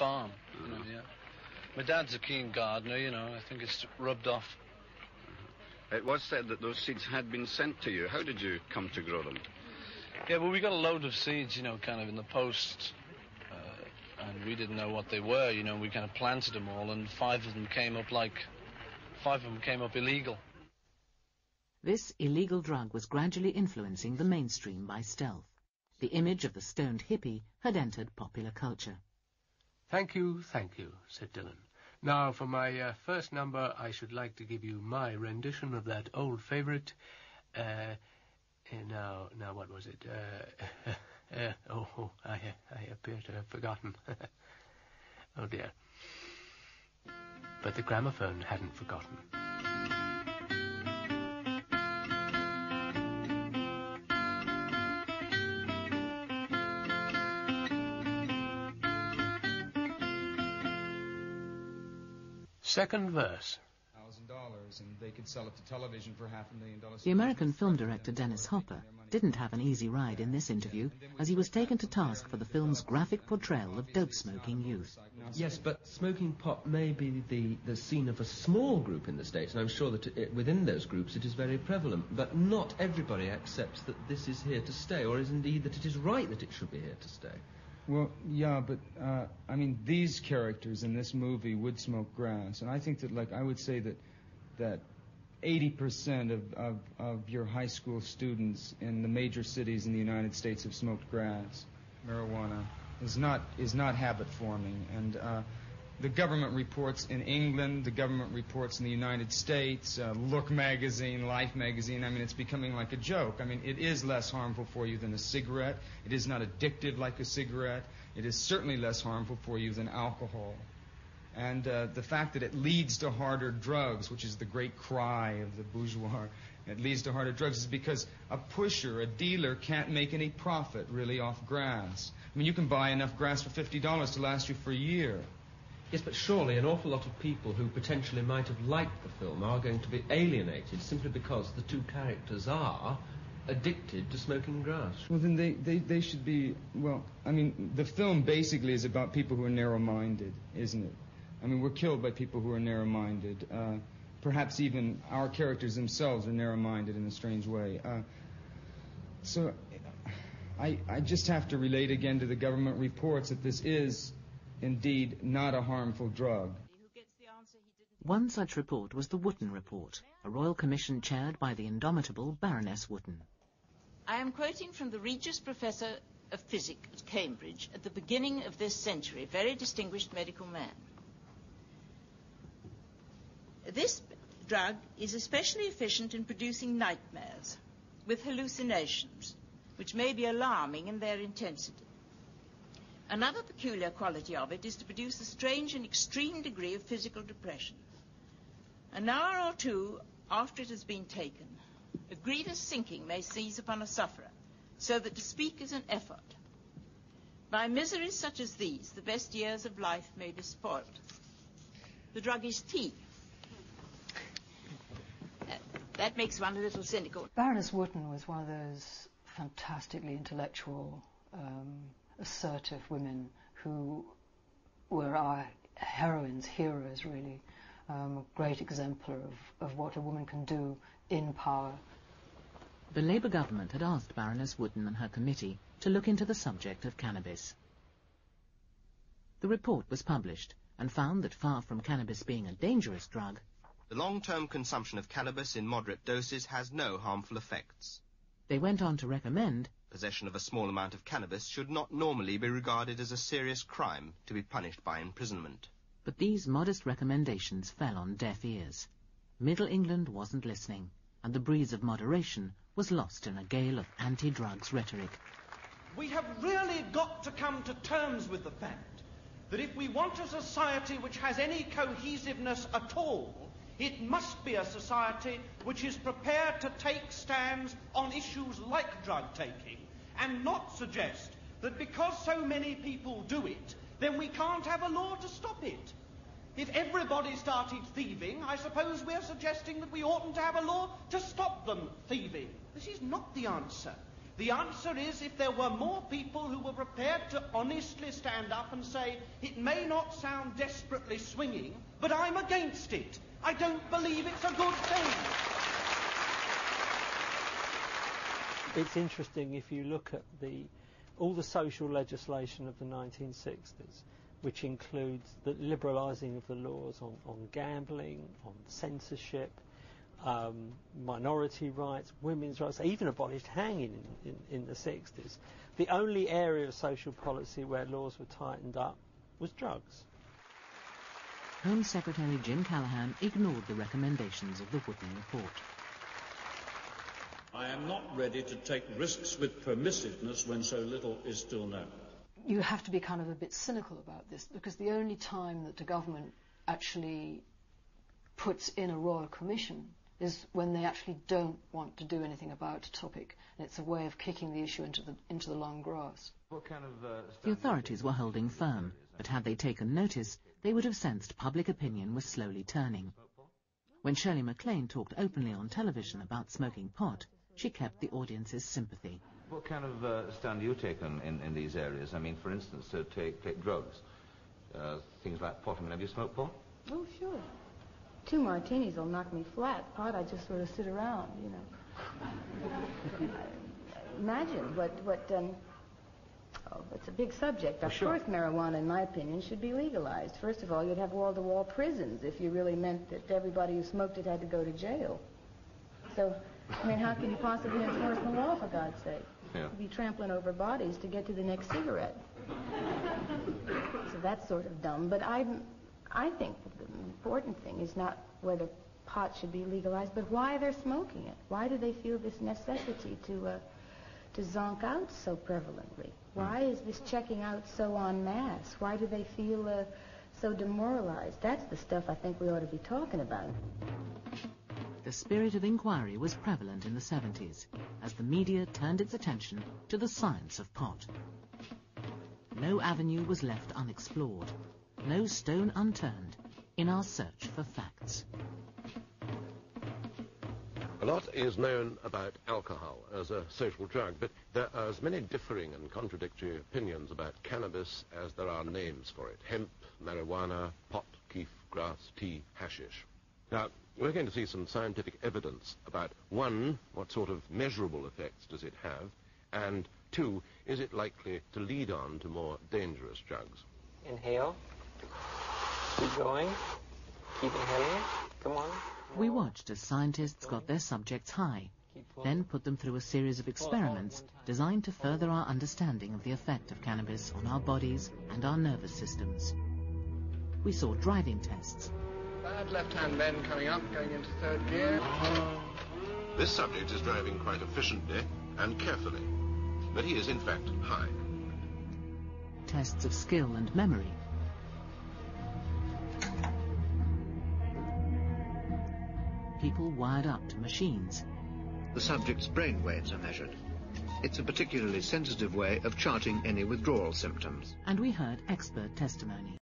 farm, you know, yeah. My dad's a keen gardener, you know, I think it's rubbed off. It was said that those seeds had been sent to you. How did you come to grow them? Yeah, well, we got a load of seeds, you know, kind of in the post, and we didn't know what they were, you know, we kind of planted them all, and five of them came up illegal. This illegal drug was gradually influencing the mainstream by stealth. The image of the stoned hippie had entered popular culture. Thank you, said Dylan. Now, for my first number, I should like to give you my rendition of that old favourite. Now, what was it? I appear to have forgotten. Oh, dear. But the gramophone hadn't forgotten. Second verse. $1,000, and they could sell it to television for $500,000. The American film director Dennis Hopper didn't have an easy ride in this interview, as he was taken to task for the film's graphic portrayal of dope-smoking youth. Yes, but smoking pot may be the scene of a small group in the States, and I'm sure that within those groups it is very prevalent, but not everybody accepts that this is here to stay, or is indeed that it is right that it should be here to stay. Well, yeah, but, I mean, these characters in this movie would smoke grass, and I think that, like, I would say that 80% of your high school students in the major cities in the United States have smoked grass. Marijuana is not habit-forming, and the government reports in England, the government reports in the United States, Look magazine, Life magazine, I mean, it's becoming like a joke. I mean, it is less harmful for you than a cigarette. It is not addictive like a cigarette. It is certainly less harmful for you than alcohol. And the fact that it leads to harder drugs, which is the great cry of the bourgeois, it leads to harder drugs, is because a pusher, a dealer, can't make any profit really off grass. I mean, you can buy enough grass for $50 to last you for a year. Yes, but surely an awful lot of people who potentially might have liked the film are going to be alienated simply because the two characters are addicted to smoking grass. Well, then they should be, well, I mean, the film basically is about people who are narrow-minded, isn't it? I mean, we're killed by people who are narrow-minded. Perhaps even our characters themselves are narrow-minded in a strange way. So I just have to relate again to the government reports that this is indeed not a harmful drug. One such report was the Wootton Report, a royal commission chaired by the indomitable Baroness Wootton. I am quoting from the Regius Professor of Physics at Cambridge at the beginning of this century, very distinguished medical man. This drug is especially efficient in producing nightmares with hallucinations, which may be alarming in their intensity. Another peculiar quality of it is to produce a strange and extreme degree of physical depression. An hour or two after it has been taken, a grievous sinking may seize upon a sufferer, so that to speak is an effort. By miseries such as these, the best years of life may be spoiled. The drug is tea. That makes one a little cynical. Baroness Wootton was one of those fantastically intellectual, assertive women who were our heroines, heroes really, a great exemplar of what a woman can do in power. The Labour government had asked Baroness Wootton and her committee to look into the subject of cannabis. The report was published and found that far from cannabis being a dangerous drug, the long-term consumption of cannabis in moderate doses has no harmful effects. They went on to recommend possession of a small amount of cannabis should not normally be regarded as a serious crime to be punished by imprisonment. But these modest recommendations fell on deaf ears. Middle England wasn't listening, and the breeze of moderation was lost in a gale of anti-drugs rhetoric. We have really got to come to terms with the fact that if we want a society which has any cohesiveness at all, it must be a society which is prepared to take stands on issues like drug taking and not suggest that because so many people do it, then we can't have a law to stop it. If everybody started thieving, I suppose we're suggesting that we oughtn't to have a law to stop them thieving. This is not the answer. The answer is if there were more people who were prepared to honestly stand up and say, it may not sound desperately swinging, but I'm against it. I don't believe it's a good thing. It's interesting if you look at all the social legislation of the 1960s, which includes the liberalising of the laws on gambling, on censorship, minority rights, women's rights, even abolished hanging in the 60s. The only area of social policy where laws were tightened up was drugs. Home Secretary Jim Callaghan ignored the recommendations of the Woodman report. I am not ready to take risks with permissiveness when so little is still known. You have to be kind of a bit cynical about this, because the only time that the government actually puts in a royal commission is when they actually don't want to do anything about a topic, and it's a way of kicking the issue into the long grass. The authorities were holding firm, but had they taken notice, they would have sensed public opinion was slowly turning. When Shirley MacLaine talked openly on television about smoking pot, she kept the audience's sympathy. What kind of stand do you take in these areas? I mean, for instance, to take drugs, things like pot. I mean, have you smoked pot? Oh, sure. 2 martinis will knock me flat. Pot, I just sort of sit around, you know. Imagine it's a big subject. Of course, marijuana, in my opinion, should be legalized. First of all, you'd have wall-to-wall prisons if you really meant that everybody who smoked it had to go to jail. So, I mean, how can you possibly enforce the law, for God's sake? Yeah. You'd be trampling over bodies to get to the next cigarette. So that's sort of dumb. But I think that the important thing is not whether pot should be legalized, but why they're smoking it. Why do they feel this necessity to zonk out so prevalently? Why is this checking out so en masse? Why do they feel so demoralized? That's the stuff I think we ought to be talking about. The spirit of inquiry was prevalent in the 70s as the media turned its attention to the science of pot. No avenue was left unexplored, no stone unturned in our search for facts. A lot is known about alcohol as a social drug, but there are as many differing and contradictory opinions about cannabis as there are names for it. Hemp, marijuana, pot, keef, grass, tea, hashish. Now, we're going to see some scientific evidence about, 1, what sort of measurable effects does it have, and 2, is it likely to lead on to more dangerous drugs? Inhale. Keep going. Keep inhaling. Come on. We watched as scientists got their subjects high, then put them through a series of experiments designed to further our understanding of the effect of cannabis on our bodies and our nervous systems. We saw driving tests. Bad left-hand bend coming up, going into 3rd gear. This subject is driving quite efficiently and carefully, but he is in fact high. Tests of skill and memory. People wired up to machines. The subject's brain waves are measured. It's a particularly sensitive way of charting any withdrawal symptoms. And we heard expert testimony.